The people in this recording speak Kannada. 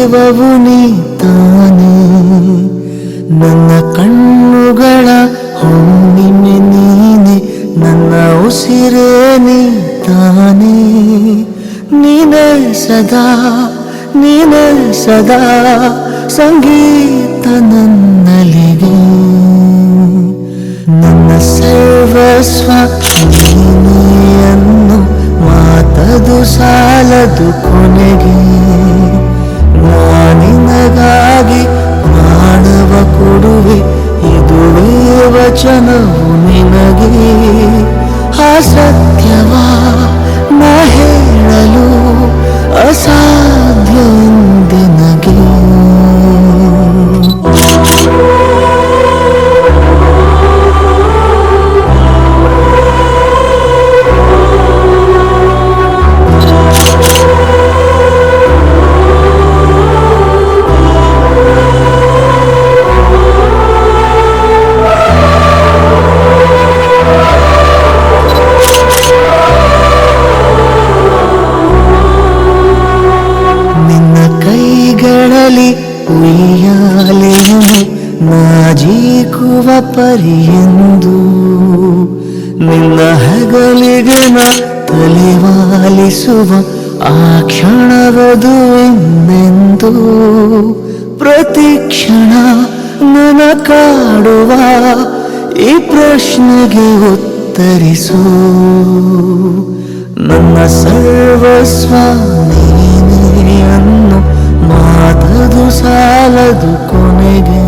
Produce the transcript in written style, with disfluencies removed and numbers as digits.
ಜೀವವು ನೀ ತಾನೇ, ನನ್ನ ಕಣ್ಣುಗಳ ಹುಣ್ಣಿಮೆ ನೀನೆ, ನನ್ನ ಉಸಿರೇ ನೀ ತಾನೇ. ನೀನೇ ಸದಾ, ನೀನೇ ಸದಾ ಸಂಗೀತ ನನ್ನಲಿಗೆ, ನನ್ನ ಸರ್ವಸ್ವ ನೀನೇ ಅನ್ನು ಮಾತದು ಸಾಲದು ಕೊನೆಗೆ. ನಾನಿನಗಾಗಿ ಪ್ರಾಣವ ಕೊಡುವೆ, ಇದುವೇ ವಚನವು ನಿನಗೆ. ಆ ಸತ್ಯವ ನಾ ಹೇಳಲು ಅಸಾಧ್ಯ ಎಂದೆನಗೆ. ಉಯ್ಯಾಲೆಯನ್ನು ನಾಜೀಕುವ ಪರಿಯೆಂದು, ನಿನ್ನ ಹೆಗಲಿಗೆ ನಾ ತಲೆವಾಲಿಸುವ ಆ ಕ್ಷಣವದು ಎಂದೆಂದು. ಪ್ರತಿ ಕ್ಷಣ ನನ್ನ ಕಾಡುವ ಈ ಪ್ರಶ್ನೆಗೆ ಉತ್ತರಿಸು, ನನ್ನ ಸರ್ವಸ್ವ ನೀನೇ ಅನ್ನು ಮಾತದು ಸಾಲದು ಕೊನೆಗೆ.